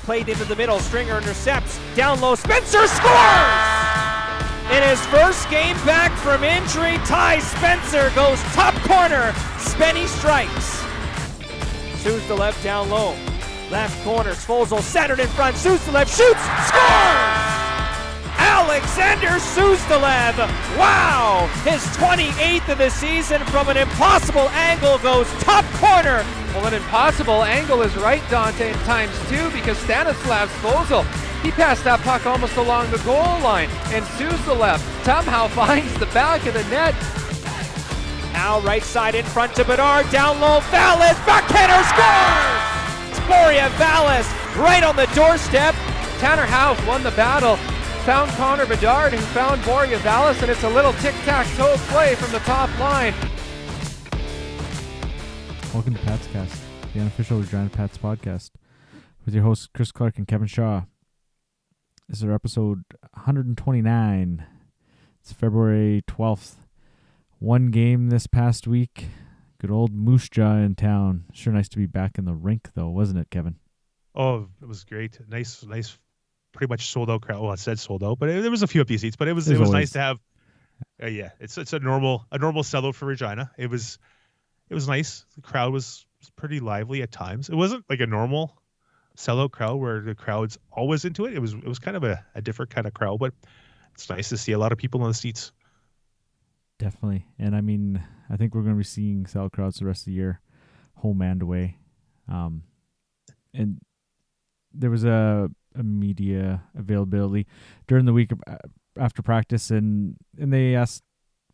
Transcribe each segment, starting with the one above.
played into the middle. Stringer intercepts. Down low. Spencer scores! In his first game back from injury, Ty Spencer goes top corner. Spenny strikes. Suzdalev down low. Left corner. Svozil centered in front. Suzdalev shoots. Scores! Alexander Suzdalev. Wow! His 28th of the season from an impossible angle goes top corner. Well, an impossible angle is right, Dante, times two, because Stanislav Svozil, he passed that puck almost along the goal line, and Suzdalev somehow finds the back of the net. Now right side in front to Bedard, down low, Vallis, backhander, scores! Sporia Vallis right on the doorstep. Tanner House won the battle, found Connor Bedard, who found Boria Vallis, and it's a little tic-tac-toe play from the top line. Welcome to Pat's Cast, the unofficial Regina Pats podcast, with your hosts Chris Clark and Kevin Shaw. This is our episode 129. It's February 12th. One game this past week. Good old Moose Jaw in town. Sure nice to be back in the rink, though, wasn't it, Kevin? Oh, it was great. Nice, pretty much sold out crowd. Well, it said sold out, but there was a few empty seats. But it was nice to have. Yeah, it's a normal sellout for Regina. It was nice. The crowd was pretty lively at times. It wasn't like a normal sellout crowd where the crowd's always into it. It was kind of a different kind of crowd, but it's nice to see a lot of people in the seats. Definitely. And I mean, I think we're going to be seeing sellout crowds the rest of the year, home and away. And there was a media availability during the week after practice, and they asked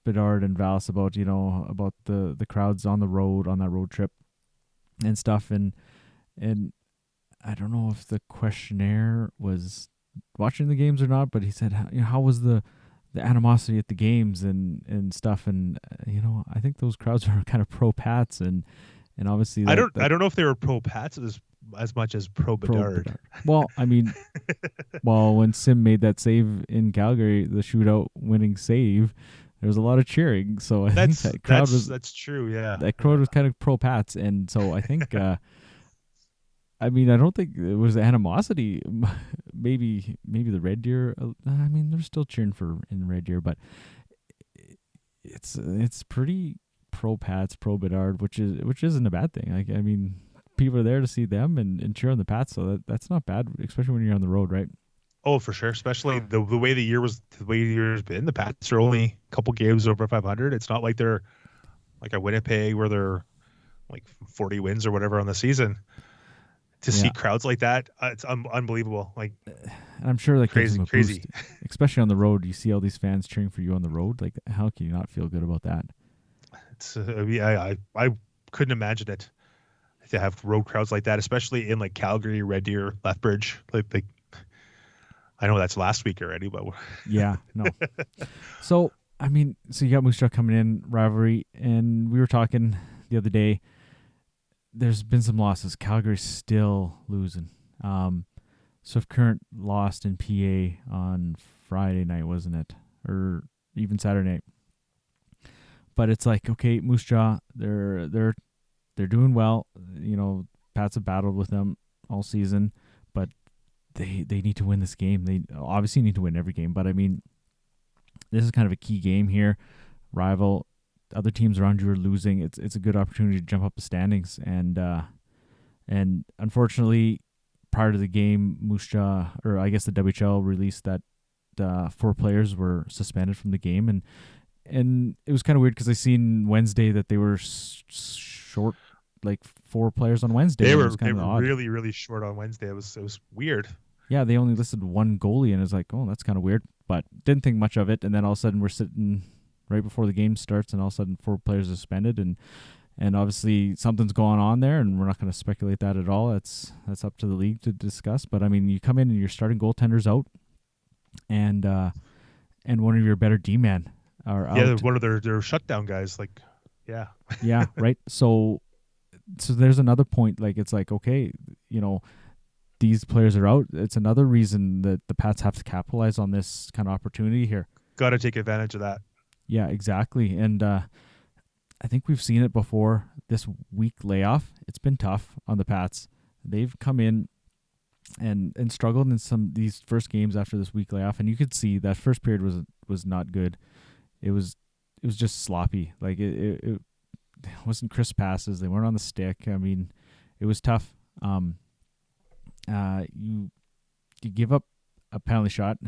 Bedard and Vallis about the crowds on the road on that road trip and stuff, and I don't know if the questionnaire was watching the games or not, but he said, how was the animosity at the games and stuff, and I think those crowds are kind of pro Pats, and obviously I don't know if they were pro Pats as much as pro Bedard. Well, I mean, when Sim made that save in Calgary, the shootout winning save, there was a lot of cheering. So I think that crowd that's true. Yeah, that crowd was kind of pro Pats, and so I think. I mean, I don't think it was animosity. Maybe the Red Deer. I mean, they're still cheering in Red Deer, but it's pretty pro Pats, pro Bedard, which isn't a bad thing. Like, I mean, people are there to see them and cheer on the Pats, so that's not bad, especially when you're on the road, right? Oh, for sure. Especially the way the year's been. The Pats are only a couple games over 500. It's not like they're like a Winnipeg where they're like 40 wins or whatever on the season. To see crowds like that, it's unbelievable. Like, and I'm sure that crazy, gives them a boost, especially on the road. You see all these fans cheering for you on the road. Like, how can you not feel good about that? It's I couldn't imagine it to have road crowds like that, especially in like Calgary, Red Deer, Lethbridge. Like I know that's last week already, but yeah, no. So I mean, you got Moose Jaw coming in, rivalry, and we were talking the other day. There's been some losses. Calgary's still losing. Swift Current lost in PA on Friday night, wasn't it? Or even Saturday night. But it's like, okay, Moose Jaw, they're doing well. Pats have battled with them all season, but they need to win this game. They obviously need to win every game, but I mean, this is kind of a key game here. Rival. Other teams around you are losing. It's a good opportunity to jump up the standings, and unfortunately, prior to the game, Moose Jaw, or I guess the WHL released that 4 players were suspended from the game, and it was kind of weird because I seen Wednesday that they were short like 4 players on Wednesday. They were odd. really, really short on Wednesday. It was weird. Yeah, they only listed 1 goalie, and it's like, oh, that's kind of weird, but didn't think much of it. And then all of a sudden, we're sitting right before the game starts, and all of a sudden 4 players are suspended, and obviously something's going on there, and we're not going to speculate that at all. That's up to the league to discuss. But I mean, you come in and your starting goaltender's out, and one of your better D-men are out. Yeah, one of their shutdown guys. Like, yeah, yeah, right. So there's another point. Like, it's like, okay, these players are out. It's another reason that the Pats have to capitalize on this kind of opportunity here. Got to take advantage of that. Yeah, exactly. And I think we've seen it before. This week layoff, it's been tough on the Pats. They've come in and struggled in these first games after this week layoff, and you could see that first period was not good. It was just sloppy. Like it wasn't crisp passes. They weren't on the stick. I mean, it was tough. You give up a penalty shot.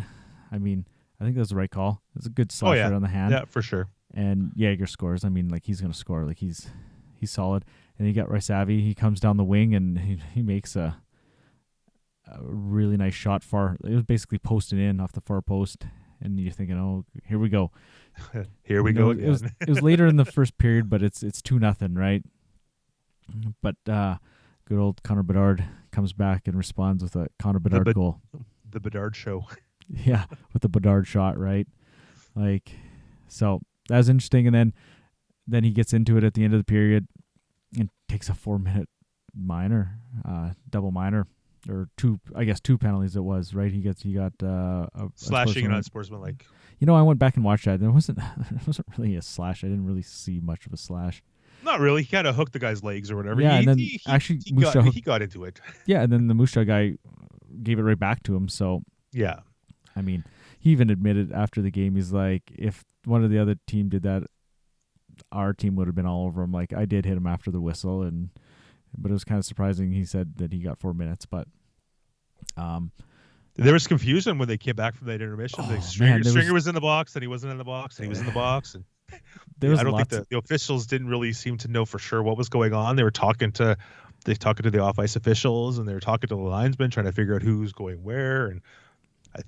I mean, I think that was the right call. It's a good slap right on the hand. Yeah, for sure. And Jaeger scores. I mean, like he's gonna score. Like he's solid. And you got Rysavi. He comes down the wing and he makes a really nice shot far. It was basically posted in off the far post, and you're thinking, oh, here we go. Here we go again. It was later in the first period, but it's 2-0, right? But good old Connor Bedard comes back and responds with a Connor Bedard goal. The Bedard show. Yeah, with the Bedard shot, right? Like, so that was interesting. And then he gets into it at the end of the period and takes a 4-minute minor, double minor, or two penalties it was, right? He got a slashing and unsportsmanlike. I went back and watched that. It wasn't really a slash. I didn't really see much of a slash. Not really. He kind of hooked the guy's legs or whatever. Yeah, he, and then he got into it. Yeah, and then the Musha guy gave it right back to him. So yeah, I mean, he even admitted after the game, he's like, if one of the other team did that, our team would have been all over him. Like, I did hit him after the whistle, but it was kind of surprising. He said that he got 4 minutes, but there was confusion when they came back from that intermission. Stringer was in the box, and he wasn't in the box, and he was in the box. And I don't think the officials didn't really seem to know for sure what was going on. They were talking to the off-ice officials, and they were talking to the linesmen, trying to figure out who's going where. And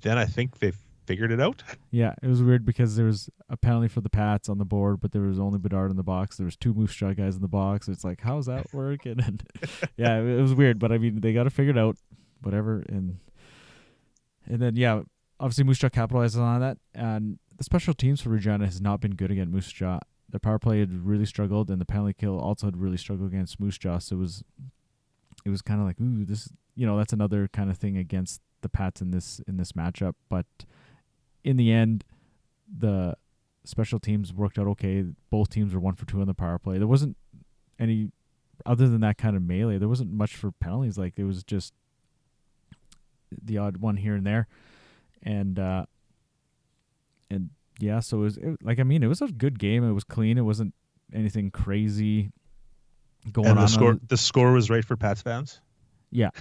then I think they figured it out. Yeah, it was weird because there was a penalty for the Pats on the board, but there was only Bedard in the box. There was 2 Moose Jaw guys in the box. It's like, how's that working? And yeah, it was weird, but I mean, they got it figured out, whatever. And then, yeah, obviously Moose Jaw capitalizes on that. And the special teams for Regina has not been good against Moose Jaw. The power play had really struggled, and the penalty kill also had really struggled against Moose Jaw. So it was kind of like, ooh, this, that's another kind of thing against the Pats in this matchup. But in the end, the special teams worked out okay. Both teams were 1 for 2 on the power play. There wasn't any, other than that kind of melee, there wasn't much for penalties. Like, it was just the odd one here and there. And yeah, so it was a good game. It was clean. It wasn't anything crazy going on. The score was right for Pats fans. Yeah.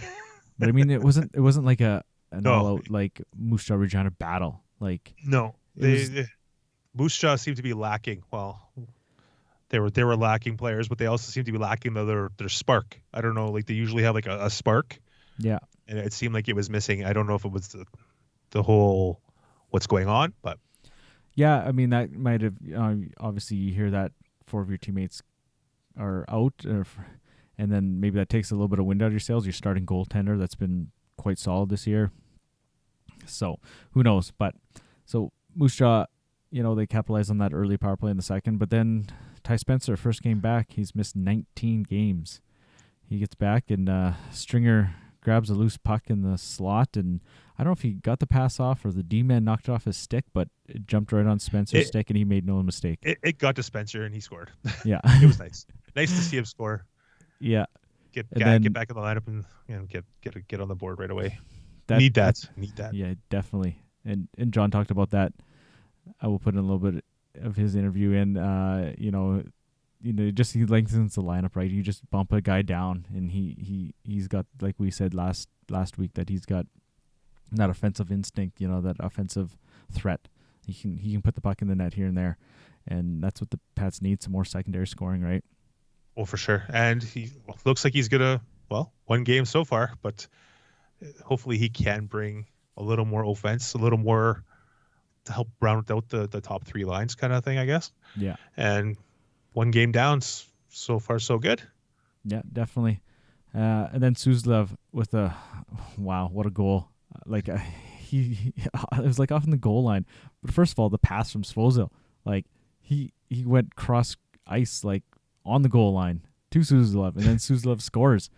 But I mean, it wasn't like an all-out like Moose Jaw Regina battle. Like, no, Moose Jaw seemed to be lacking. Well, they were lacking players, but they also seemed to be lacking their spark. I don't know, like they usually have like a spark. Yeah, and it seemed like it was missing. I don't know if it was the whole what's going on, but yeah, I mean that might have obviously you hear that 4 of your teammates are out, and then maybe that takes a little bit of wind out of your sails. Your starting goaltender that's been quite solid this year. So who knows? But so Moose Jaw, they capitalized on that early power play in the second. But then Ty Spencer, first game back, he's missed 19 games. He gets back and Stringer grabs a loose puck in the slot, and I don't know if he got the pass off or the D-man knocked it off his stick, but it jumped right on Spencer's stick, and he made no mistake. It got to Spencer, and he scored. Yeah, it was nice. Nice to see him score. Yeah, get back in the lineup and get on the board right away. Need that. Yeah, definitely. And John talked about that. I will put in a little bit of his interview in. Just he lengthens the lineup, right? You just bump a guy down, and he's got, like we said last week, that he's got that offensive instinct, that offensive threat. He can put the puck in the net here and there, and that's what the Pats need, some more secondary scoring, right? Well, for sure. And he looks like he's gonna, one game so far, but hopefully he can bring a little more offense, a little more to help round out the top 3 lines kind of thing, I guess. Yeah. And 1 game down, so far so good. Yeah, definitely. And then Suslov with what a goal. He it was like off in the goal line. But first of all, the pass from Svozil, like he went cross ice like on the goal line to Suslov, and then Suslov scores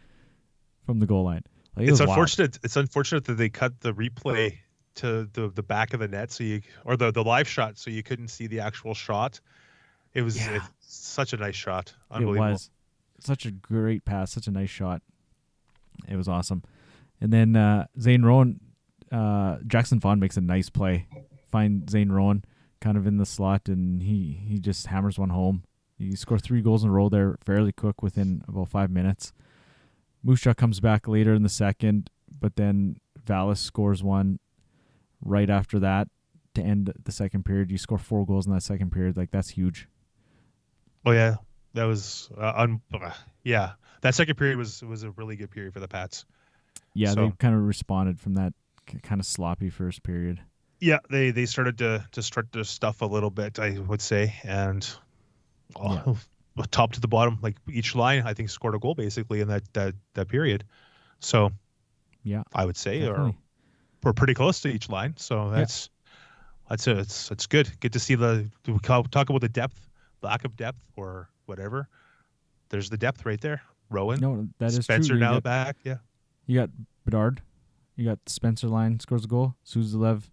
from the goal line. Like, it's unfortunate. Wild. It's unfortunate that they cut the replay to the back of the net, or the live shot, so you couldn't see the actual shot. It was such a nice shot. Unbelievable. It was such a great pass, such a nice shot. It was awesome. And then Zane Rowan, Jackson Vaughn makes a nice play. Find Zane Rowan kind of in the slot, and he just hammers one home. You score 3 goals in a row there fairly quick within about 5 minutes. Moose Jaw comes back later in the second, but then Vallis scores one right after that to end the second period. You score 4 goals in that second period. Like, that's huge. Oh, yeah. That was yeah. That second period was a really good period for the Pats. Yeah, So- they kind of responded from that kind of sloppy first period. Yeah, they started to start their stuff a little bit, I would say, and top to the bottom, like each line, I think scored a goal basically in that period. So Yeah, I would say, definitely. we're pretty close to each line. So that's it's good. Good to see we talk about the depth, lack of depth, or whatever. There's the depth right there. Rowan, No, that is Spencer true. now back. Yeah, You got Bedard. You got Spencer line scores a goal. Suzulev,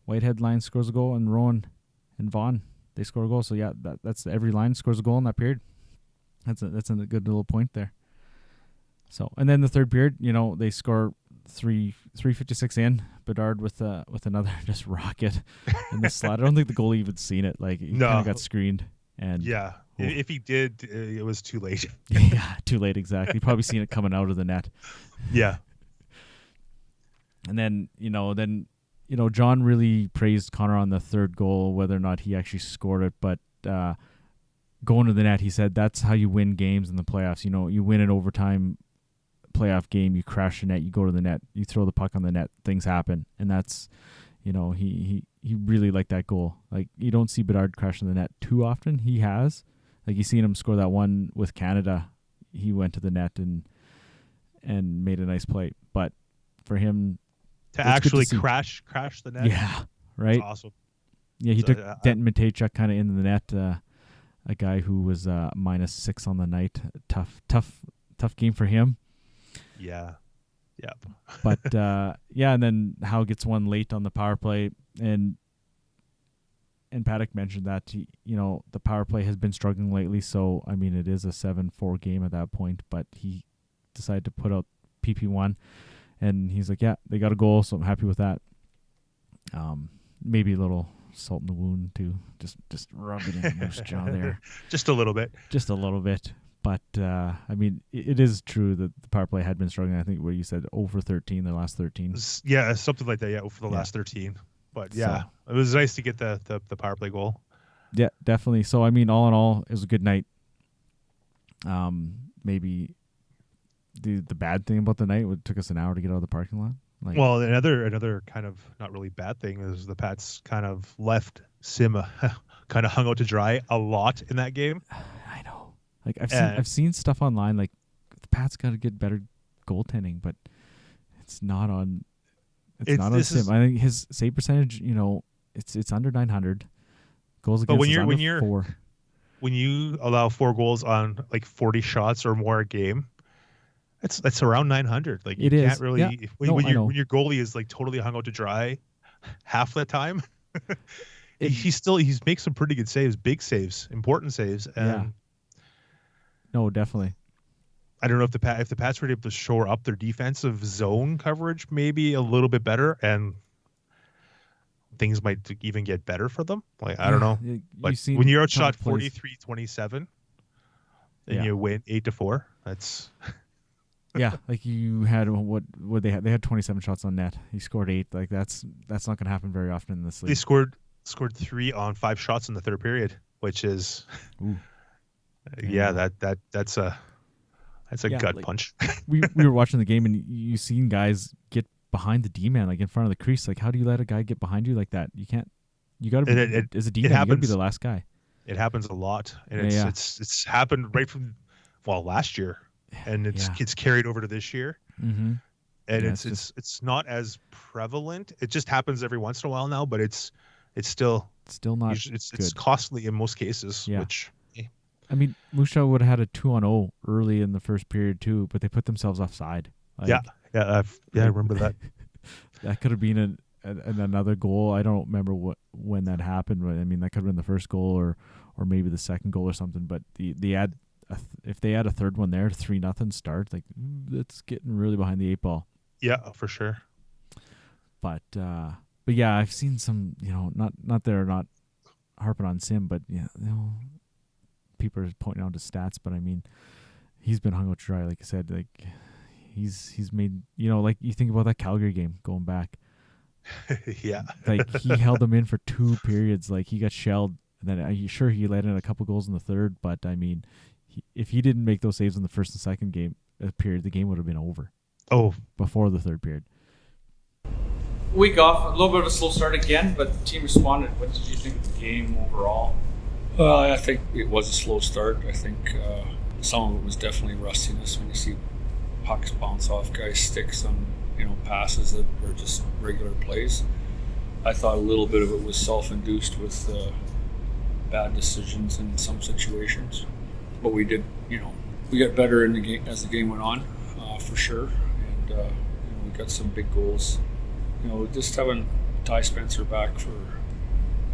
Whitehead line scores a goal, and Rowan and Vaughn, they score a goal. So yeah, that's every line scores a goal in that period. That's a good little point there. So, and then the third period, they score 3:56 in. Bedard with another just rocket in the slot. I don't think the goalie even seen it. Like, he No. kind of got screened. And yeah. If he did, it was too late. yeah, too late exactly. Probably seen it coming out of the net. Yeah. And then, John really praised Connor on the third goal, whether or not he actually scored it. But going to the net, he said that's how you win games in the playoffs. You win an overtime playoff game, you crash the net, you go to the net, you throw the puck on the net, things happen. And that's, he really liked that goal. Like, you don't see Bedard crashing the net too often. He has. Like, you seen him score that one with Canada. He went to the net and made a nice play. But for him, To it's good to actually see. crash the net. yeah, right. That's awesome. Yeah, he So, took Denton Matejchuk kind of into the net. A guy who was -6 on the night. Tough game for him. Yeah. Yeah. But and then Howe gets one late on the power play, and Paddock mentioned that the power play has been struggling lately. So I mean, it is a 7-4 game at that point, but he decided to put out PP1, and he's like, yeah, they got a goal, so I'm happy with that. Maybe a little salt in the wound too, just rub it in Moose Jaw there, Just a little bit. just a little bit. But I mean, it is true that the power play had been struggling. I think what you said, over 13, the last 13. Yeah, something like that. Yeah, for the last 13. But yeah, it was nice to get the power play goal. Yeah, definitely. So I mean, all in all, it was a good night. Maybe the bad thing about the night, it took us an hour to get out of the parking lot. Like, Well, another kind of not really bad thing is the Pats kind of left Sim kind of hung out to dry a lot in that game. I know. Like, I've seen stuff online like the Pats got to get better goaltending, but it's not on. It's not on Sim. I think his save percentage, it's under 900. Goals against is under 4. When you allow 4 goals on like 40 shots or more a game, that's around 900. Like, you It can't is. really Yeah. when I know. your goalie is like totally hung out to dry half the time. He's makes some pretty good saves, big saves, important saves, and Yeah. No, definitely. I don't know if the Pats were able to shore up their defensive zone coverage maybe a little bit better, and things might even get better for them. Like, I don't know. But when you're outshot 43-27 and you win 8-4, that's yeah, like you had what they had. They had 27 shots on net. He scored 8. Like, that's not going to happen very often in this league. they scored 3 on 5 shots in the third period, which is Ooh. that's a gut punch. we were watching the game, and you seen guys get behind the D-man, like in front of the crease. Like, how do you let a guy get behind you like that? You can't. You got to be as a D-man. You got to be the last guy. It happens a lot, and it's happened right from last year, and it's carried over to this year. Mm-hmm. And it's not as prevalent. It just happens every once in a while now, but it's still not it's good. costly in most cases. Yeah. Which I mean, Moose Jaw would have had a 2-0 early in the first period too, but they put themselves offside. Like, I remember that. That could have been another goal. I don't remember when that happened, but I mean, that could have been the first goal or maybe the second goal or something. But if they add a third one there, 3-0 start, like, that's getting really behind the 8 ball. Yeah, for sure. But yeah, I've seen some, not they're not harping on Sim, but people are pointing out his stats. But I mean, he's been hung out to dry, like I said. Like he's made, like you think about that Calgary game going back. Yeah. Like he held them in for 2 periods. Like he got shelled, and then sure he let in a couple goals in the third. But I mean, if he didn't make those saves in the first and second period, the game would have been over. Oh, before the third period. Week off, a little bit of a slow start again, but the team responded. What did you think of the game overall? I think it was a slow start. I think some of it was definitely rustiness when you see pucks bounce off guys' sticks on passes that were just regular plays. I thought a little bit of it was self-induced with bad decisions in some situations, but we did, we got better in the game as the game went on, for sure, and we got some big goals. Just having Ty Spencer back for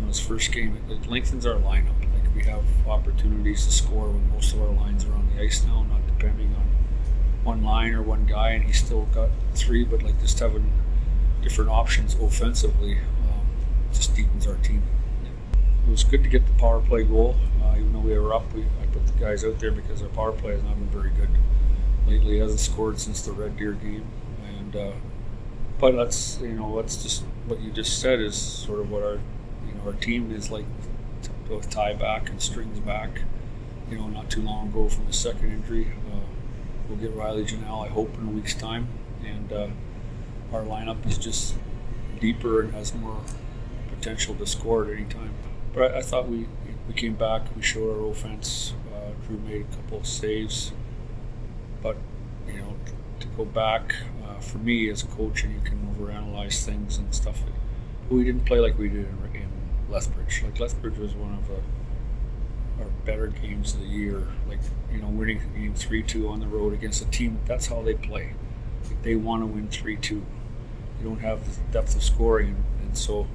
his first game, it lengthens our lineup. Like we have opportunities to score when most of our lines are on the ice now, not depending on one line or one guy, and he's still got 3. But like just having different options offensively just deepens our team. It was good to get the power play goal, even though we were up. I put the guys out there because our power play has not been very good lately. It hasn't scored since the Red Deer game, and. But that's just what you just said is sort of what our team is like with Ty back and Strings back. Not too long ago from his second injury. We'll get Riley Janelle, I hope, in a week's time, and our lineup is just deeper and has more potential to score at any time. But I thought we came back, we showed our offense. Drew made a couple of saves, but to go back. For me as a coach, and you can overanalyze things and stuff. We didn't play like we did in Lethbridge. Like Lethbridge was one of our better games of the year. Like winning game 3-2 on the road against a team. That's how they play. Like, they want to win 3-2. They don't have the depth of scoring, and so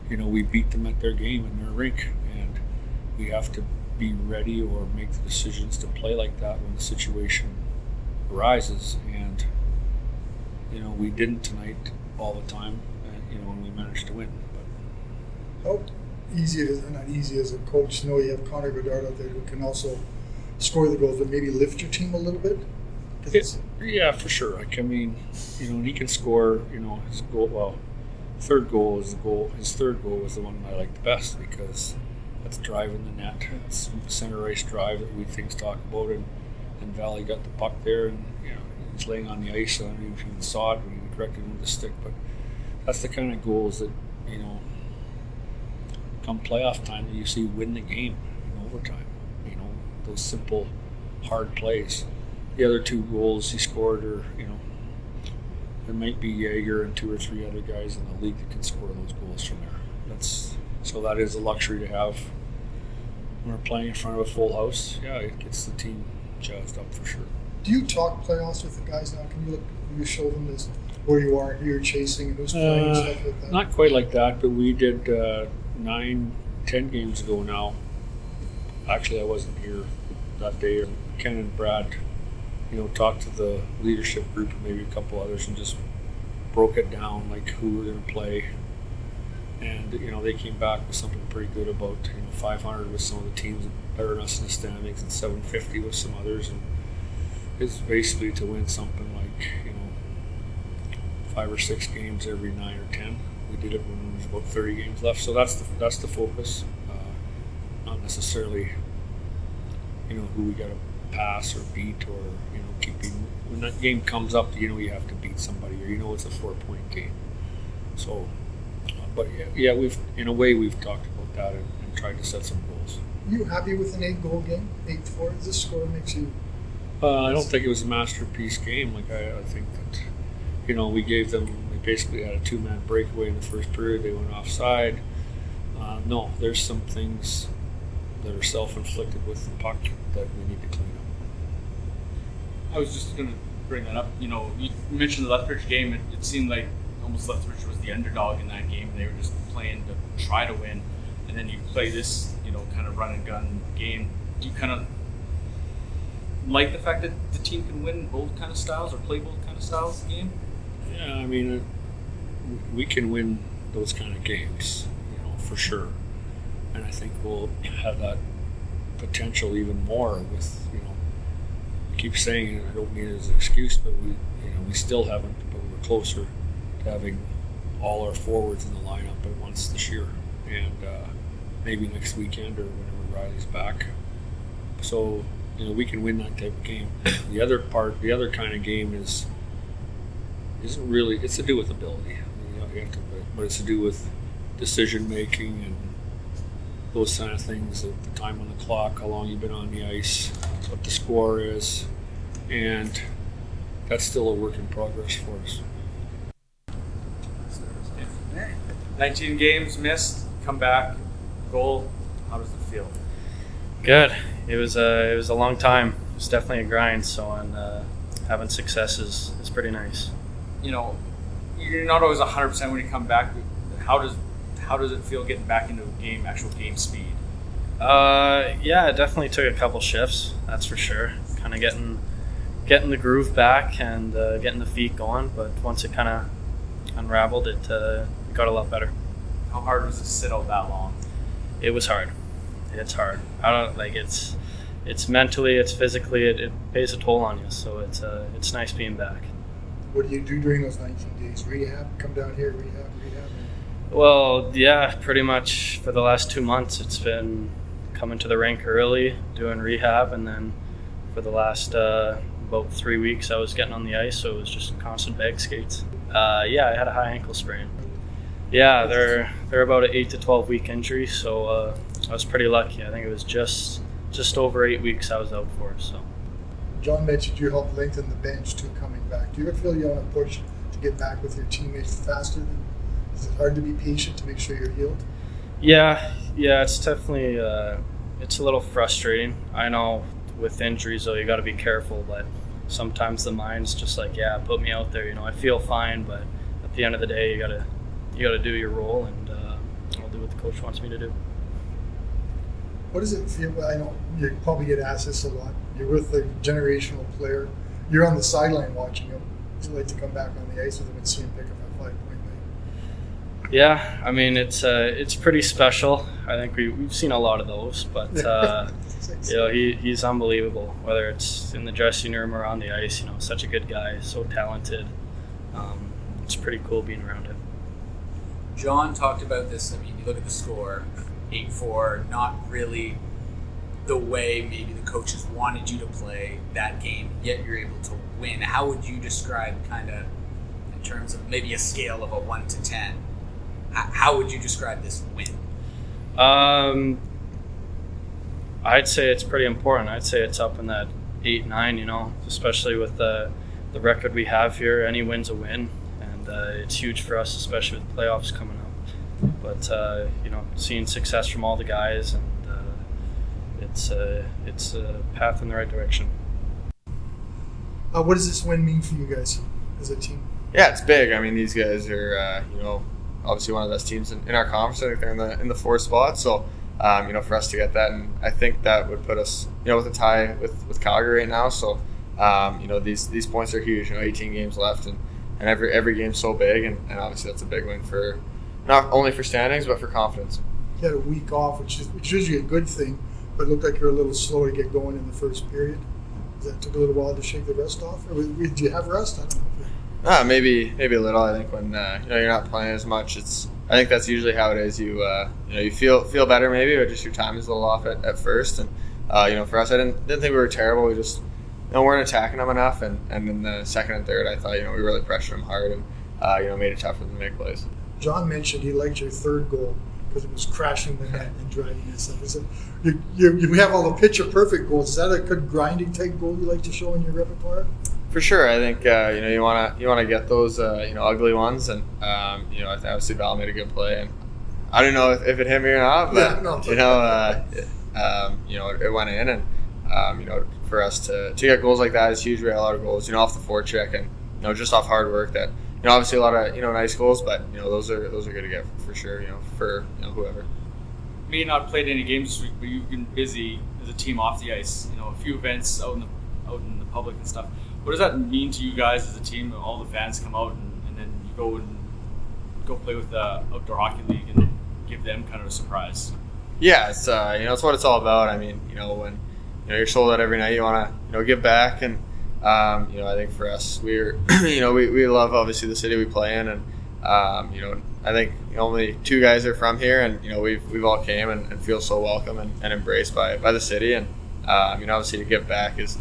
we beat them at their game in their rink, and we have to be ready or make the decisions to play like that when the situation arises. And we didn't tonight all the time, when we managed to win. But how easy it is, not easy as a coach, you have Connor Bedard out there who can also score the goals, but maybe lift your team a little bit? Yeah, for sure. He can score, his goal. Well, third goal is the goal. His third goal was the one I like the best because that's driving the net. It's center ice drive that we things talk about, and Valley got the puck there, and he's laying on the ice. I don't know if you even saw it when you corrected him with the stick, but that's the kind of goals that come playoff time that you see win the game in overtime. Those simple, hard plays. The other 2 goals he scored are there might be Jaeger and 2 or 3 other guys in the league that can score those goals from there. So that is a luxury to have when we're playing in front of a full house. Yeah, it gets the team jazzed up for sure. Do you talk playoffs with the guys now? Can you show them this where you are, who you're chasing, and who's playing and stuff like that? Not quite like that, but we did 9-10 games ago now. Actually, I wasn't here that day. Ken and Brad, talked to the leadership group and maybe a couple others and just broke it down, like who we're going to play. And, they came back with something pretty good about, 500 with some of the teams better than us in the standings and 750 with some others. And it's basically to win something like 5 or 6 games every 9 or 10. We did it when there was about 30 games left, so that's the focus. Not necessarily who we got to pass or beat or keeping. When that game comes up, you have to beat somebody or it's a 4-point game. So, but yeah, we've talked about that and tried to set some goals. Are you happy with an 8-goal game? 8-4? Does this score makes you? I don't think it was a masterpiece game. Like I think that we gave them. They basically had a 2-man breakaway in the first period. They went offside. No, there's some things that are self-inflicted with the puck that we need to clean up. I was just going to bring that up. You mentioned the Lethbridge game. It seemed like almost Lethbridge was the underdog in that game. They were just playing to try to win, and then you play this, kind of run and gun game. Do you kind of like the fact that the team can win both kind of styles or play both kind of styles of the game? Yeah, I mean, we can win those kind of games, for sure. And I think we'll have that potential even more with, I keep saying it, I don't mean it as an excuse, but we still haven't, but we're closer to having all our forwards in the lineup at once this year. And maybe next weekend or whenever Riley's back. So, we can win that type of game. The other kind of game isn't really, it's to do with ability. But it's to do with decision making and those kind of things, the time on the clock, how long you've been on the ice, what the score is, and that's still a work in progress for us. 19 games missed, come back, goal. How does it feel? Good. It was a long time. It's definitely a grind. So, and having success is pretty nice. You're not always 100% when you come back. How does it feel getting back into actual game speed? Yeah, it definitely took a couple shifts. That's for sure. Kind of getting the groove back and getting the feet going. But once it kind of unraveled, it got a lot better. How hard was it to sit out that long? It was hard. It's hard. I don't like it's mentally, it's physically, it pays a toll on you. So it's nice being back. What do you do during those 19 days? Rehab? Come down here, rehab? Well, yeah, pretty much for the last 2 months, it's been coming to the rink early, doing rehab, and then for the last about 3 weeks, I was getting on the ice, so it was just constant bag skates. Yeah, I had a high ankle sprain. Yeah, they're about an 8 to 12 week injury, so I was pretty lucky. I think it was just over 8 weeks I was out for. So. John mentioned you helped lengthen the bench too coming back. Do you ever feel you want to push to get back with your teammates faster? Is it hard to be patient to make sure you're healed? Yeah, it's definitely it's a little frustrating. I know with injuries though, you got to be careful, but sometimes the mind's just like, yeah, put me out there. I feel fine, but at the end of the day, you gotta do your role, and I'll do what the coach wants me to do. What does it feel? I know you probably get asked this a lot. You're with a generational player. You're on the sideline watching him. Does it like to come back on the ice with him and see him pick up a 5-point night? Yeah, I mean it's pretty special. I think we've seen a lot of those, but he's unbelievable. Whether it's in the dressing room or on the ice, such a good guy, so talented. It's pretty cool being around him. John talked about this. I mean, you look at the score, 8-4, not really the way maybe the coaches wanted you to play that game, yet you're able to win. How would you describe kind of, in terms of maybe a scale of a 1 to 10, how would you describe this win? I'd say it's pretty important. I'd say it's up in that 8-9, especially with the record we have here. Any win's a win, and it's huge for us, especially with playoffs coming up. But, seeing success from all the guys, and it's a path in the right direction. What does this win mean for you guys as a team? Yeah, it's big. I mean, these guys are, obviously one of the best teams in our conference. I think they're in the 4th spot. So, for us to get that, and I think that would put us, with a tie with Calgary right now. So, these points are huge. 18 games left, and every game's so big, and obviously that's a big win for not only for standings but for confidence. You had a week off, which is usually a good thing, but it looked like you were a little slow to get going in the first period. That took a little while to shake the rust off. Or did you have rust? I don't know. Maybe a little. I think when you're not playing as much, I think that's usually how it is. You feel better maybe, but just your time is a little off at first. And for us, I didn't think we were terrible. We just weren't attacking them enough. And in the second and third, I thought we really pressured them hard and made it tough for them to make plays. John mentioned he liked your third goal because it was crashing the net and driving and stuff. Is it you have all the picture perfect goals? Is that a good grinding type goal you like to show in your repertoire? For sure, I think you want to get those ugly ones, and I think obviously Val made a good play, and I don't know if it hit me or not, but it went in, and for us to get goals like that is huge. We had a lot of goals, off the forecheck, and just off hard work. That obviously a lot of nice goals, but those are good to get for sure. For whoever. You may not played any games this week, but you've been busy as a team off the ice. A few events out in the public and stuff. What does that mean to you guys as a team? All the fans come out and you go play with the outdoor hockey league and give them kind of a surprise? Yeah, it's it's what it's all about. I mean, when you're sold out every night, you want to give back, and I think for us, we're we love obviously the city we play in, and I think only 2 guys are from here, and we've all came and feel so welcome and embraced by the city, and obviously to give back is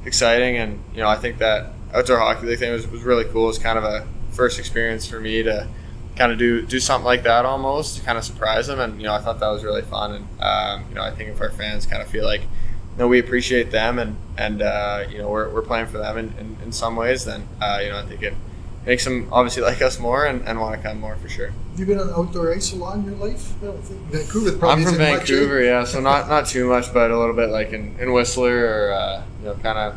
exciting, and I think that outdoor hockey league thing was really cool. It's kind of a first experience for me to kind of do something like that, almost to kind of surprise them, and I thought that was really fun, and I think if our fans kind of feel like we appreciate them, and we're playing for them in some ways, then I think it makes them obviously like us more and want to come more for sure. Have you been on outdoor ice a lot in your life? I don't think Vancouver probably. I'm from isn't much, Vancouver, yeah, so not too much, but a little bit like in Whistler or kind of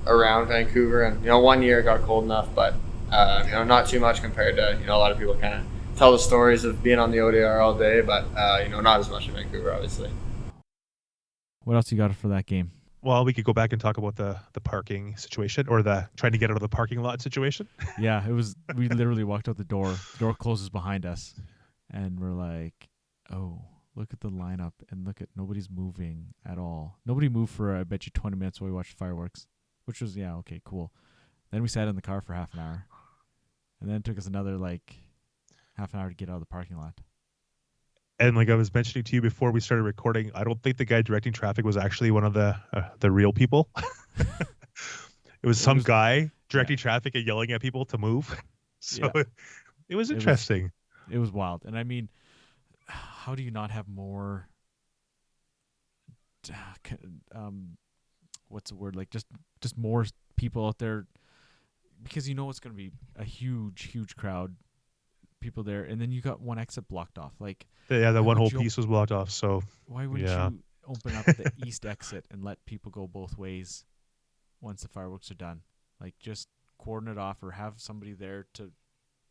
around Vancouver, and 1 year it got cold enough, but not too much compared to a lot of people kind of tell the stories of being on the ODR all day, but not as much in Vancouver, obviously. What else you got for that game? Well, we could go back and talk about the parking situation, or the trying to get out of the parking lot situation. Yeah, it was. We literally walked out the door. The door closes behind us, and we're like, "Oh, look at the lineup, and look at nobody's moving at all. Nobody moved for I bet you 20 minutes while we watched fireworks, which was okay, cool. Then we sat in the car for half an hour, and then it took us another half an hour to get out of the parking lot. And like I was mentioning to you before we started recording, I don't think the guy directing traffic was actually one of the real people. It was some guy directing traffic and yelling at people to move. So it was interesting. It was wild. And I mean, how do you not have more what's the word? Like just more people out there, because it's going to be a huge crowd, people there, and then you got one exit blocked off. That one whole piece was blocked off. So why wouldn't you open up the east exit and let people go both ways once the fireworks are done? Just cordon it off, or have somebody there to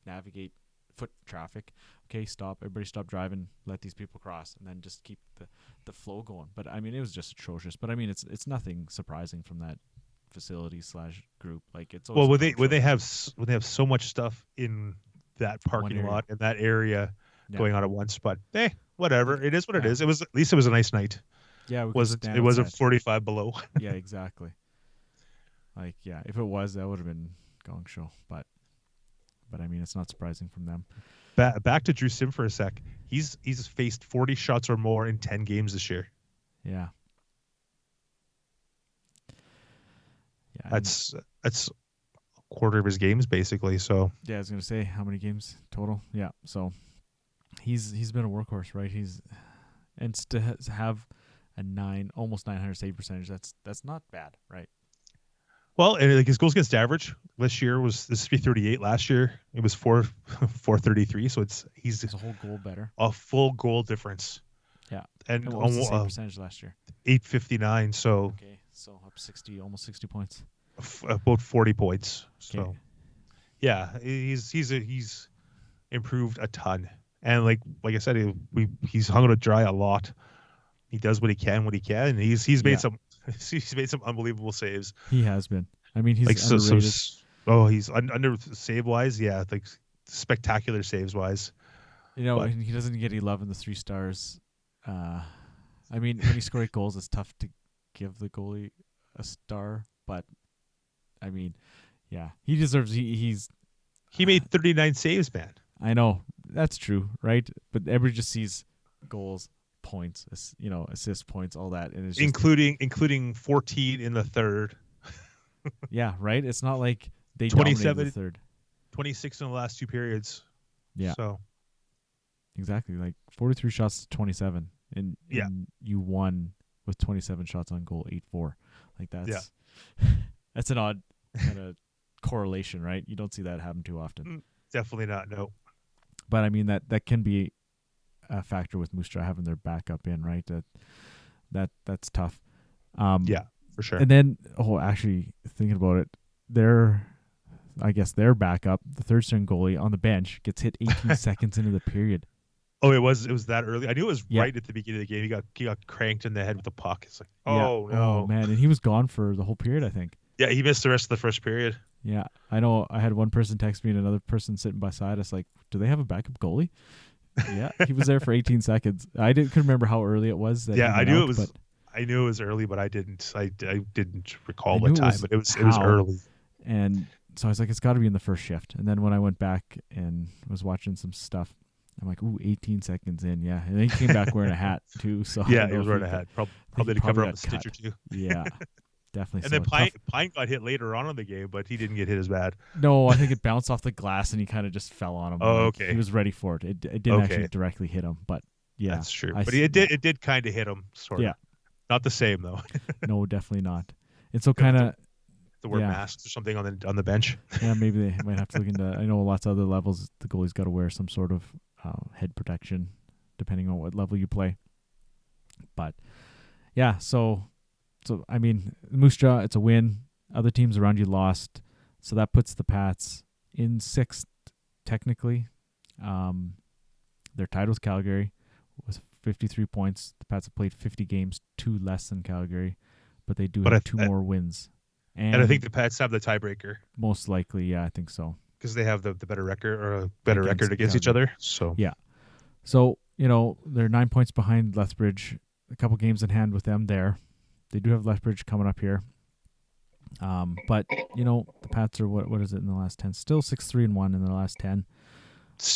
navigate foot traffic. Okay, stop. Everybody stop driving. Let these people cross, and then just keep the flow going. But I mean, it was just atrocious. But I mean, it's nothing surprising from that facility / group. It's when they have so much stuff in that parking lot in that area going on at once. But whatever. It is what it is. It was, at least it was a nice night. Yeah, it wasn't 45 below. Yeah, exactly. If it was, that would have been gong show. But I mean, it's not surprising from them. Back to Drew Sim for a sec. He's faced 40 shots or more in 10 games this year. Yeah. Yeah. That's a quarter of his games basically. So yeah, I was gonna say, how many games total? Yeah. So he's been a workhorse, right? And to have a almost 900 save percentage, that's not bad, right? Well, and his goals against average this year was 338. Last year it was 433. So he's a whole goal better, a full goal difference. Yeah, and what was the save percentage last year? 859. So okay, so up 60, almost 60 points. About 40 points. So okay. Yeah, he's improved a ton, and like I said, he's hung out dry a lot. He does what he can, and he's made some unbelievable saves. He has been. I mean, he's underrated. He's under save wise, spectacular saves wise. And he doesn't get 11 the 3 stars. I mean, when he scores goals, it's tough to give the goalie a star, but I mean, yeah, he deserves. He made 39 saves, man. I know that's true, right? But everybody just sees goals, points, assist points, all that, and it's just including 14 in the third. Yeah, right. It's not like they 27 dominated the third. 26 in the last 2 periods. Yeah. So exactly, 43 shots to 27, and you won with 27 shots on goal, 8-4. That's that's an odd kind of correlation, right? You don't see that happen too often. Definitely not. No. But I mean, that can be a factor with Moose Jaw having their backup in, right? That's tough. Yeah, for sure. And then, actually thinking about it, their backup, the third string goalie on the bench, gets hit 18 seconds into the period. Oh, it was that early. I knew it was right at the beginning of the game. He got cranked in the head with the puck. It's like, no. Oh man, and he was gone for the whole period, I think. Yeah, he missed the rest of the first period. Yeah, I know. I had one person text me and another person sitting beside us like, do they have a backup goalie? Yeah, he was there for 18 seconds. Couldn't remember how early it was. That Yeah, he I went knew out, it was. but I knew it was early, but I didn't. I didn't recall I what knew it time, was but it was how. early. And so I was like, it's got to be in the first shift. And then when I went back and was watching some stuff, I'm like, ooh, 18 seconds in, yeah. And then he came back wearing a hat too. So I Yeah, don't he know was if wearing a hat, probably to cover up a stitch or two. Yeah, definitely. And so then tough. Pine got hit later on in the game, but he didn't get hit as bad. No, I think it bounced off the glass and he kind of just fell on him. Oh, Like, okay. He was ready for it. It didn't actually directly hit him, but yeah, That's true. But it did kind of hit him, sort of. Yeah. Not the same though. No, definitely not. And so kind of to wear masks or something on the bench. Yeah, maybe they might have to look into. I know lots of other levels, the goalie's got to wear some sort of head protection, depending on what level you play. But yeah, so I mean, Moose Jaw, it's a win. Other teams around you lost, so that puts the Pats in 6th technically. They're tied with Calgary with 53 points. The Pats have played 50 games, 2 less than Calgary, but they do have 2 more wins. And I think the Pats have the tiebreaker. Most likely, yeah, I think so. Because they have the better record or a better record against each other. So yeah. So, they're 9 points behind Lethbridge, a couple games in hand with them there. They do have Lethbridge coming up here. But, the Pats are, what is it in the last 10? Still 6-3-1 in the last 10.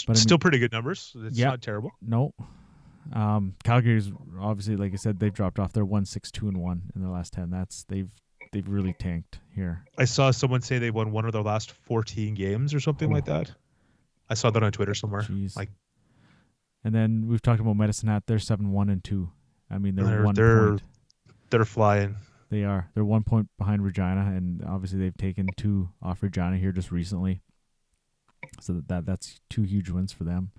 But still pretty good numbers. It's not terrible. No. Calgary's obviously, like I said, they've dropped off. They're 1-6-2-1 in the last 10. They've really tanked here. I saw someone say they won one of their last 14 games or something like that. I saw that on Twitter somewhere. Jeez. Like, and then we've talked about Medicine Hat. They're 7-1-2. I mean, they're 1 point. They're flying. They are. They're 1 point behind Regina, and obviously they've taken 2 off Regina here just recently. So that's 2 huge wins for them.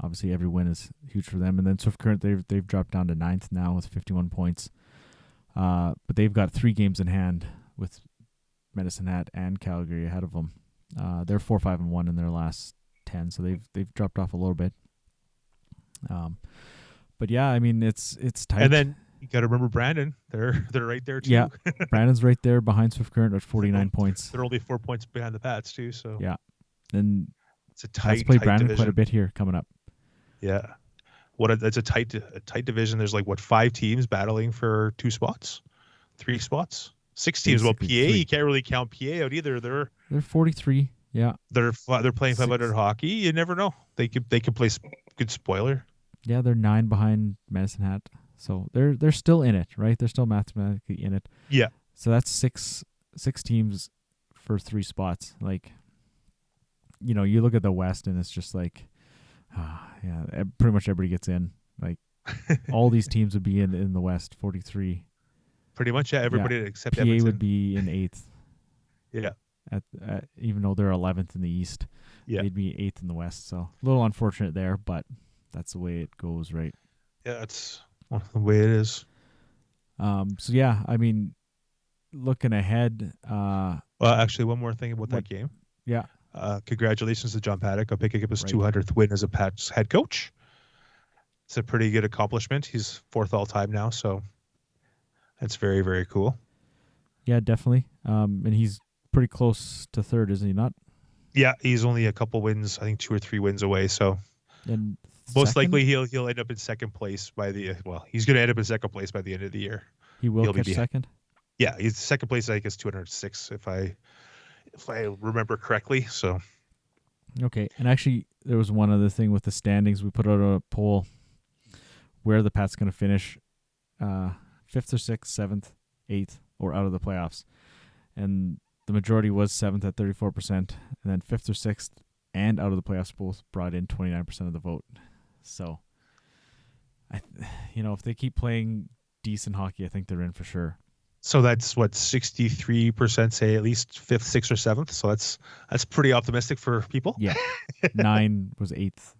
Obviously, every win is huge for them. And then Swift Current, they've dropped down to 9th now with 51 points. But they've got 3 games in hand with Medicine Hat and Calgary ahead of them. They're 4-5-1 in their last 10, so they've dropped off a little bit. But yeah, I mean it's tight. And then you got to remember Brandon. They're right there too. Yeah, Brandon's right there behind Swift Current at 49 points. They're only 4 points behind the Pats too. So yeah, and it's a tight. Let's play Brandon division. quite a bit here coming up. Yeah, it's a tight division. There's 5 teams battling for 2 spots, 3 spots, 6 teams. Well, PA 3. you can't really count PA out either. They're 43. Yeah, they're playing 500 hockey. You never know. They could play good spoiler. Yeah, they're 9 behind Medicine Hat, so they're still in it, right? They're still mathematically in it. Yeah. So that's six teams for 3 spots. Like, you look at the West and it's just like, yeah, pretty much everybody gets in. Like, all these teams would be in the West, 43. Pretty much, yeah. Everybody except PA Edmonton would be in 8th. Yeah. Even though they're 11th in the East, they'd be 8th in the West. So a little unfortunate there, but that's the way it goes, right? Yeah, that's the way it is. So yeah, I mean, looking ahead. Well, actually, one more thing about that game. Yeah. Congratulations to John Paddock on picking up his 200th win as a Pats head coach. It's a pretty good accomplishment. He's 4th all time now, so that's very, very cool. Yeah, definitely. And he's pretty close to 3rd, isn't he not? Yeah, he's only a couple wins, I think 2 or 3 wins away. So and most likely he'll end up in 2nd place he's going to end up in 2nd place by the end of the year. He will catch 2nd? Yeah, he's 2nd place, I guess 206 if I remember correctly. So okay, and actually there was one other thing with the standings. We put out a poll where the Pats going to finish 5th or 6th, 7th, 8th, or out of the playoffs. And the majority was 7th at 34%, and then 5th or 6th and out of the playoffs both brought in 29% of the vote. So, if they keep playing decent hockey, I think they're in for sure. So that's what 63% say at least 5th, 6th, or 7th. So that's pretty optimistic for people. Yeah, 9 was 8th.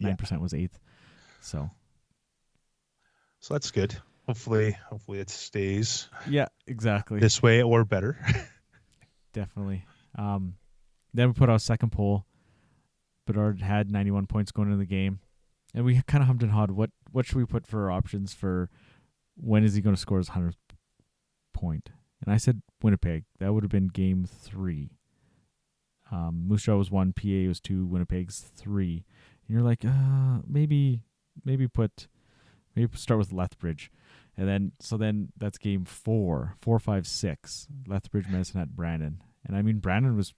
9% was 8th. So that's good. Hopefully it stays. Yeah, exactly. This way or better. Definitely. Then we put out a second poll. Bedard had 91 points going into the game. And we kind of hummed and hawed. What should we put for our options for when is he going to score his 100th point? And I said Winnipeg. That would have been game 3. Moose Jaw was 1, PA was 2, Winnipeg's 3. And you're like, maybe start with Lethbridge. And then that's game 4, 4-5-6. Lethbridge, Medicine Hat, Brandon. And I mean, Brandon was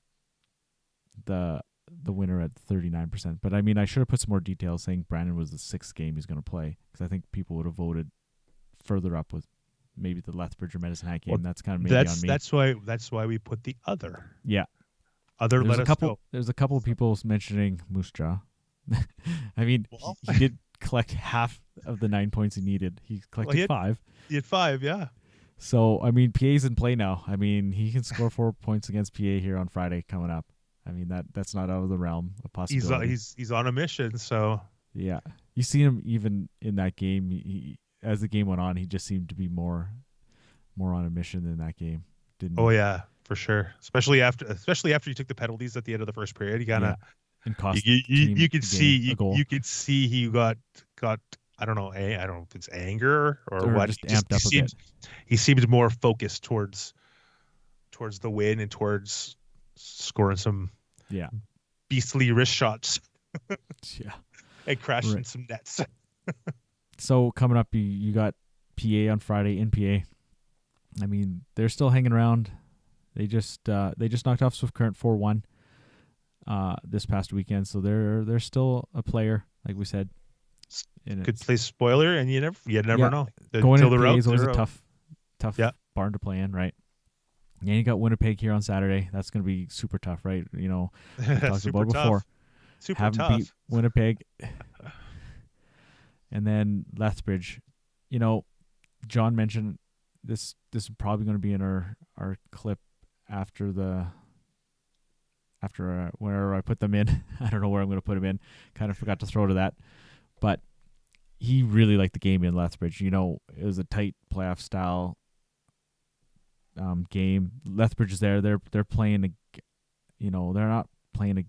the winner at 39%. But I mean, I should have put some more details saying Brandon was the 6th game he's going to play, because I think people would have voted further up with maybe the Lethbridge or Medicine Hat game. Well, that's kind of maybe on me. That's why we put the other. Yeah. Other. Let us know. There's a couple of people mentioning Moose Jaw. I mean, he did collect half of the 9 points he needed. He collected 5. He had 5, yeah. So, I mean, PA's in play now. I mean, he can score 4 points against PA here on Friday coming up. I mean, that's not out of the realm of possibility. He's on a mission, so. Yeah. You see him even in that game. He, as the game went on, he just seemed to be more on a mission than that game. Didn't he? Oh, yeah, for sure. Especially after you took the penalties at the end of the first period. He kind of. You could see he got I don't know if it's anger or what. Just amped up a bit. He seemed more focused towards the win and towards scoring some beastly wrist shots. Yeah. And crashing some nets. So coming up, you got PA on Friday in PA. I mean, they're still hanging around. They just knocked off Swift Current 4-1 this past weekend, so they're still a player, like we said. Could play spoiler, and you never know. Going into PA is always a tough barn to play in, right? Yeah, you got Winnipeg here on Saturday. That's going to be super tough, right? You know, we talked about it before. Haven't beat Winnipeg. And then Lethbridge. You know, John mentioned this is probably going to be in our clip after where I put them in. I don't know where I'm going to put them in. Kind of forgot to throw to that. But he really liked the game in Lethbridge. You know, it was a tight playoff style game. Lethbridge is there. They're playing they're not playing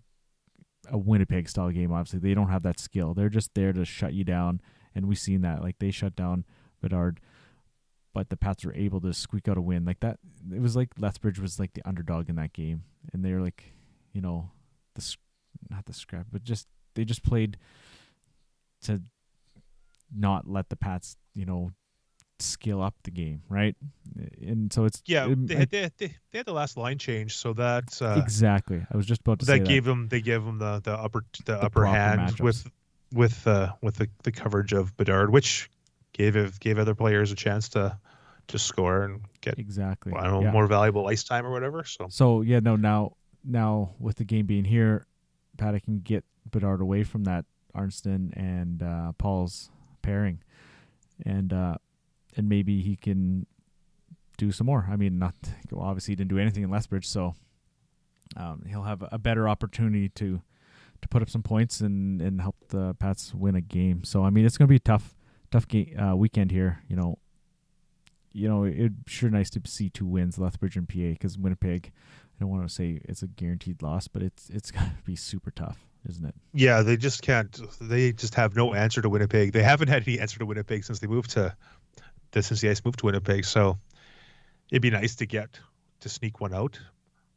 a Winnipeg style game. Obviously, they don't have that skill. They're just there to shut you down, and we've seen that. Like, they shut down Bedard, but the Pats were able to squeak out a win. Like that, it was like Lethbridge was like the underdog in that game, and they were like, you know, not the scrap, but they just played to not let the Pats, you know, skill up the game, right? And so it's they had the last line change, so that's exactly. I was just about to say that gave them the upper hand matchups. with the coverage of Bedard, which gave other players a chance to score and get exactly more valuable ice time or whatever. So now with the game being here, Paddock can get Bedard away from that Arnston and Paul's pairing, and maybe he can do some more. I mean, obviously he didn't do anything in Lethbridge, so he'll have a better opportunity to put up some points and help the Pats win a game. So I mean, it's going to be a tough game weekend here. You know, it's sure nice to see 2 wins, Lethbridge and PA, because Winnipeg, I don't want to say it's a guaranteed loss, but it's going to be super tough, isn't it? Yeah, they just can't. They just have no answer to Winnipeg. They haven't had any answer to Winnipeg since the Ice moved to Winnipeg. So it'd be nice to sneak one out,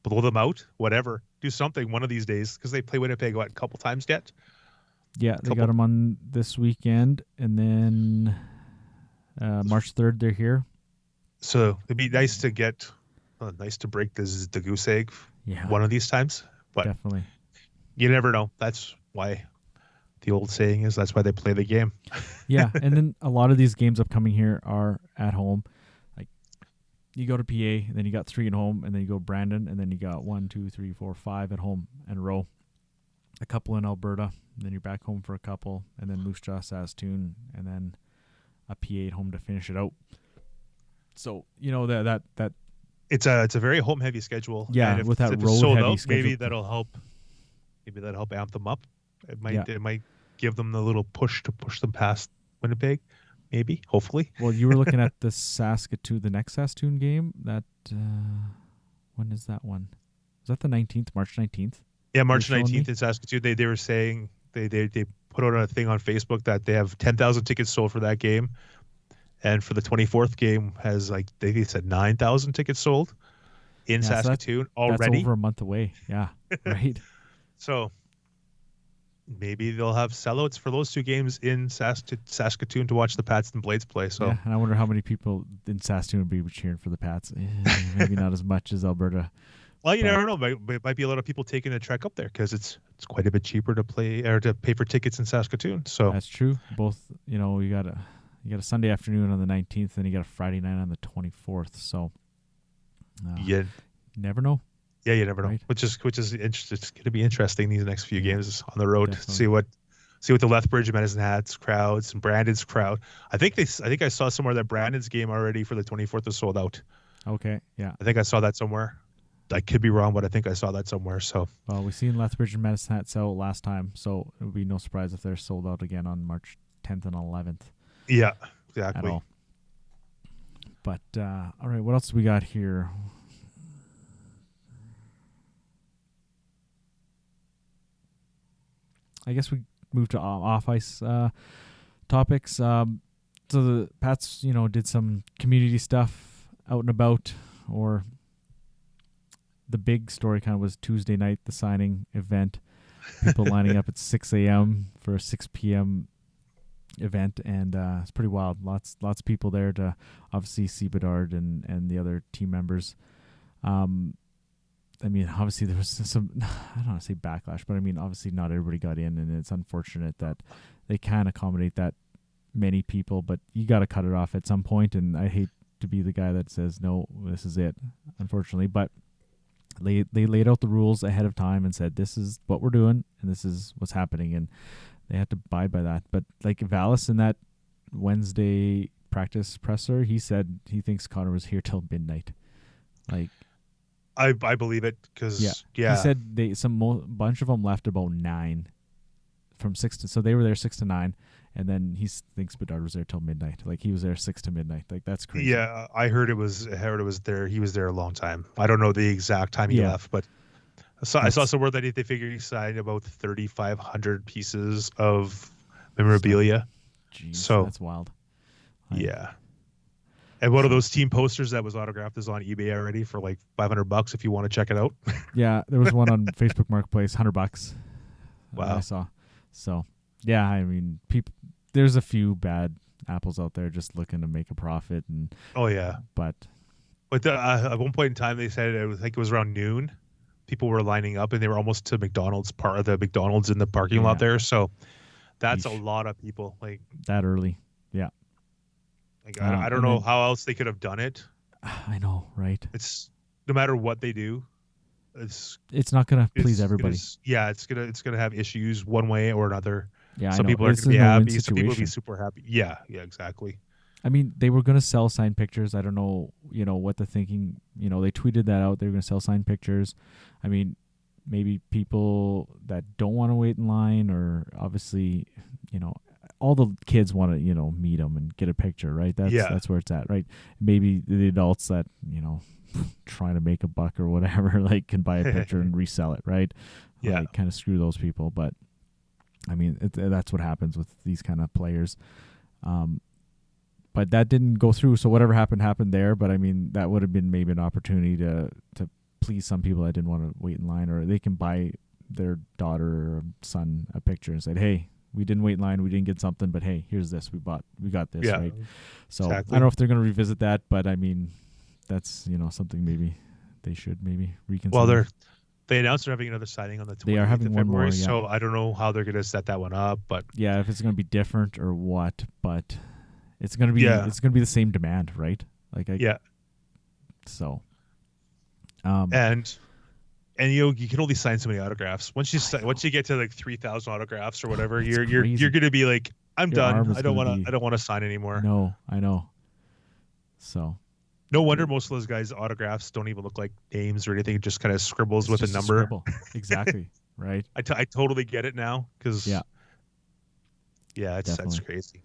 blow them out, whatever. Do something one of these days, because they play Winnipeg a couple times yet. Yeah, they got them on this weekend, and then March 3rd they're here. So it'd be nice to break the goose egg one of these times. But definitely, you never know. That's why the old saying is that's why they play the game. Yeah, and then a lot of these games upcoming here are at home. Like, you go to PA, and then you got 3 at home, and then you go Brandon, and then you got 1, 2, 3, 4, 5 at home in a row. A couple in Alberta, and then you're back home for a couple, and then Moose Jaw, Saskatoon, and then a PA at home to finish it out. So, you know, that it's a very home heavy schedule. Yeah, and with that road heavy schedule, maybe that'll help amp them up. It might give them the little push to push them past Winnipeg, maybe, hopefully. Well, you were looking at the next Saskatoon game. That when is that one? Is that the 19th, March 19th? Yeah, March 19th in Saskatoon. They were saying they put out a thing on Facebook that they have 10,000 tickets sold for that game, and for the 24th game has they said 9,000 tickets sold in Saskatoon already. That's over a month away. Yeah. Right. So maybe they'll have sellouts for those 2 games in Saskatoon to watch the Pats and Blades play. So Yeah, and I wonder how many people in Saskatoon would be cheering for the Pats. Maybe not as much as Alberta. well, you never know. Might be a lot of people taking a trek up there because it's quite a bit cheaper to play or to pay for tickets in Saskatoon. So That's true. Both, you got a Sunday afternoon on the 19th, and you got a Friday night on the 24th. So yeah, never know. yeah, you never know. Right. Which is interesting. It's going to be interesting these next few games on the road. Definitely. See what the Lethbridge Medicine Hats crowds and Brandon's crowd. I think I saw somewhere that Brandon's game already for the 24th is sold out. Okay, yeah. I think I saw that somewhere. I could be wrong, but I think I saw that somewhere. So Well, we've seen Lethbridge and Medicine Hat sell last time, so it would be no surprise if they're sold out again on March 10th and 11th yeah, at exactly. all. But, all right, what else do we got here? I guess we move to off-ice topics. So the Pats, did some community stuff out and about, or the big story kind of was Tuesday night, the signing event. People lining up at 6 a.m. for a 6 p.m. event, and it's pretty wild. Lots of people there to obviously see Bedard and the other team members. I mean, obviously there was some, I don't want to say backlash, but I mean, obviously not everybody got in, and it's unfortunate that they can't accommodate that many people, but you got to cut it off at some point, and I hate to be the guy that says, no, this is it, unfortunately, but they laid out the rules ahead of time and said, this is what we're doing, and this is what's happening, and they had to abide by that. But like Vallis in that Wednesday practice presser, he said he thinks Connor was here till midnight. Like, I believe it because he said bunch of them left about 9 from 6 to, so they were there 6 to 9, and then he thinks Bedard was there till midnight. Like he was there 6 to midnight. Like that's crazy. Yeah, I heard it was there. He was there a long time. I don't know the exact time he left, but I saw somewhere that they figured he signed about 3,500 pieces of memorabilia. Jeez, so that's wild. Yeah. And one of those team posters that was autographed is on eBay already for like $500 if you want to check it out. Yeah, there was one on Facebook Marketplace, $100. Wow. I saw. So yeah, I mean, there's a few bad apples out there just looking to make a profit, and oh yeah. But at one point in time, they said it was around noon. People were lining up, and they were almost to McDonald's, part of the McDonald's in the parking lot there. So that's a lot of people. Like that early. Yeah. Like I don't know how else they could have done it. I know, right? It's no matter what they do, it's not gonna please everybody. It's gonna have issues one way or another. Yeah, some people are gonna be happy. Some people will be super happy. Yeah, exactly. I mean, they were gonna sell signed pictures. I don't know, what the thinking. They tweeted that out. They were gonna sell signed pictures. I mean, maybe people that don't want to wait in line, or obviously, all the kids want to, meet them and get a picture, right? That's where it's at, right? Maybe the adults that, trying to make a buck or whatever, like can buy a picture and resell it, right? Yeah. Like, kind of screw those people. But I mean, that's what happens with these kind of players. But that didn't go through. So whatever happened there. But I mean, that would have been maybe an opportunity to please some people that didn't want to wait in line, or they can buy their daughter or son a picture and say, hey, we didn't wait in line, we didn't get something, but hey, here's this, we got this, right? So exactly. I don't know if they're going to revisit that, but I mean, that's something maybe they should maybe reconsider. Well, they announced they're having another signing on the 28th they are having of one February, more, yeah. So I don't know how they're going to set that one up, but yeah, if it's going to be different or what, but it's going to be it's going to be the same demand, right? Like so. And you can only sign so many autographs. Once you get to like 3,000 autographs or whatever, you're gonna be like, I'm done. I don't want to sign anymore. No, I know. So, no wonder most of those guys' autographs don't even look like names or anything. It just kind of scribbles with a number. Exactly. Right. I totally get it now because that's crazy.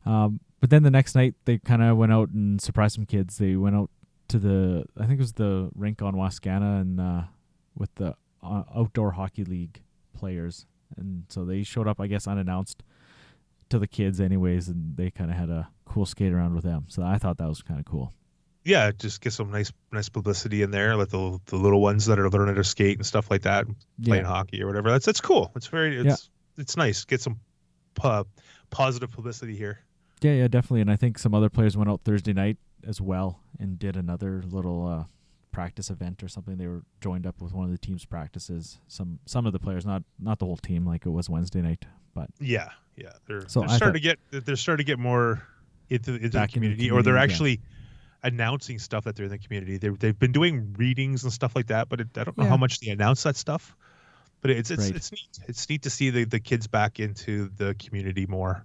But then the next night they kind of went out and surprised some kids. They went out to I think it was the rink on Wascana and with the outdoor hockey league players, and so they showed up, I guess, unannounced to the kids anyways, and they kind of had a cool skate around with them. So I thought that was kind of cool. yeah, just get some nice publicity in there. Let the little ones that are learning to skate and stuff like that, playing hockey or whatever. That's cool. It's nice. Get some positive publicity here. Yeah, definitely. And I think some other players went out Thursday night as well and did another little practice event or something. They were joined up with one of the team's practices. Some of the players, not the whole team, like it was Wednesday night, but yeah. They're starting to get more into the community, or they're actually announcing stuff that they're in the community. They've been doing readings and stuff like that, but I don't know how much they announce that stuff. But it's neat. It's neat to see the kids back into the community more,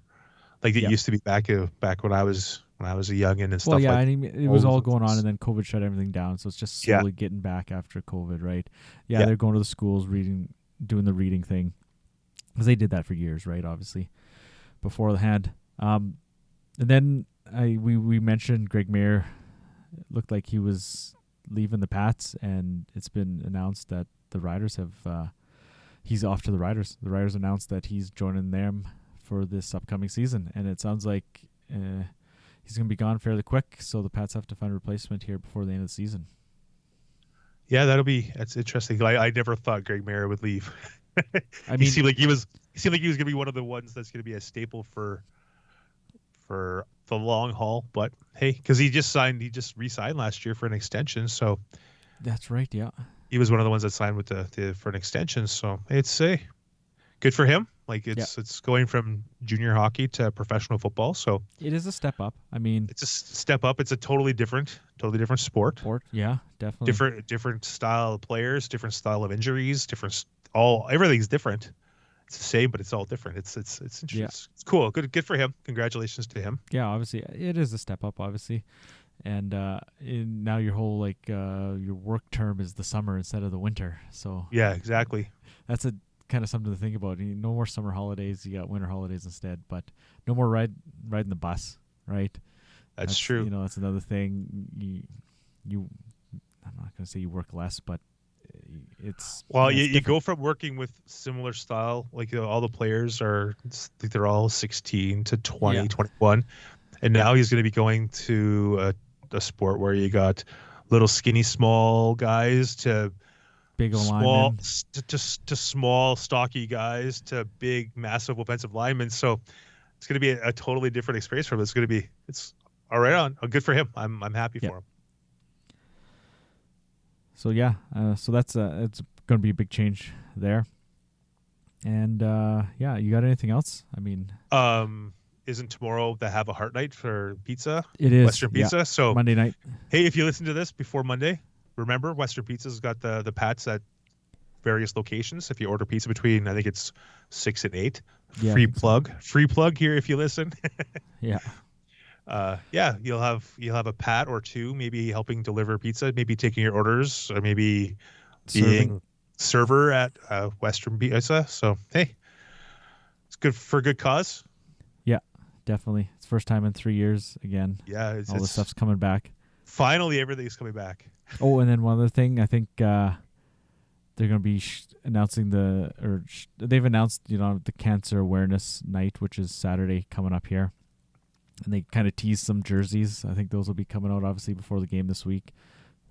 like it used to be back when I was a youngin' and stuff. Well, yeah, like I mean, it was all going on, and then COVID shut everything down. So it's just slowly getting back after COVID, right? Yeah, they're going to the schools, doing the reading thing, because they did that for years, right? Obviously, beforehand. And then we mentioned Greg Mayer. It looked like he was leaving the Pats, and it's been announced that the Riders have. He's off to the Riders. The Riders announced that he's joining them for this upcoming season, and it sounds like he's going to be gone fairly quick. So the Pats have to find a replacement here before the end of the season. Yeah, that's interesting. I never thought Greg Mayer would leave. I mean, he seemed like he was going to be one of the ones that's going to be a staple for the long haul. But hey, because he just re-signed last year for an extension. So that's right. Yeah. He was one of the ones that signed with for an extension, so it's good for him. Like it's going from junior hockey to professional football, so it is a step up. I mean, it's a step up. It's a totally different sport. Yeah, definitely. Different style of players, different style of injuries, everything's different. It's the same, but it's all different. It's interesting. Yeah. It's cool. Good for him. Congratulations to him. Yeah, obviously it is a step up. Obviously. And now your whole your work term is the summer instead of the winter. So yeah, exactly. That's a kind of something to think about. No more summer holidays. You got winter holidays instead. But no more riding the bus, right? That's true. That's another thing. You I'm not going to say you work less, but it's you go from working with similar style, like all the players are. I think they're all 16 to 20, 21. And now he's going to be going to a sport where you got little skinny small guys to big small to small stocky guys to big massive offensive linemen. So it's going to be a totally different experience for him. It's all right on. Good for him. I'm happy for him. So so that's it's going to be a big change there. And you got anything else? I mean, isn't tomorrow the Have a Heart Night for pizza? It is. Western Pizza. So Monday night. Hey, if you listen to this before Monday, remember Western Pizza's got the Pats at various locations. If you order pizza between, I think it's 6 and 8. Yeah, Free plug here if you listen. Yeah. You'll have a Pat or two maybe helping deliver pizza, maybe taking your orders, or maybe being server at Western Pizza. So hey, it's good for a good cause. Definitely. It's first time in 3 years again. Yeah. All the stuff's coming back. Finally, everything's coming back. Oh, and then one other thing. I think they're going to be announcing they've announced, the Cancer Awareness Night, which is Saturday coming up here. And they kind of teased some jerseys. I think those will be coming out, obviously, before the game this week.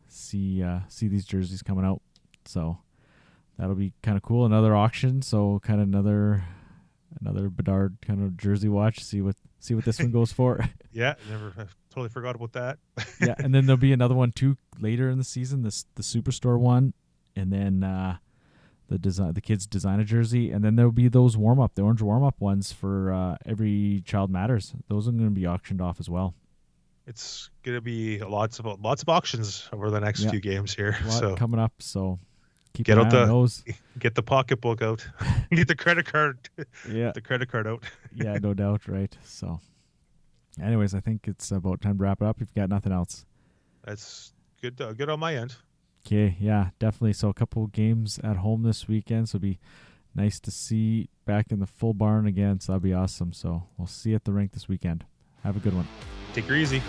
See these jerseys coming out. So that'll be kind of cool. Another auction. So kind of another Bedard kind of jersey watch. See what this one goes for. I totally forgot about that. Yeah, and then there'll be another one too later in the season. The Superstore one, and then the kids design a jersey, and then there'll be the orange warm up ones for Every Child Matters. Those are going to be auctioned off as well. It's going to be lots of auctions over the next few games here. A lot coming up, so. Get the pocketbook out. Get the credit card. Yeah. The credit card out. Yeah, no doubt, right? So anyways, I think it's about time to wrap it up if you got nothing else. That's good. Good on my end. Okay, yeah, definitely. So a couple games at home this weekend, so it'll be nice to see back in the full barn again, so that'll be awesome. So we'll see you at the rink this weekend. Have a good one. Take her easy.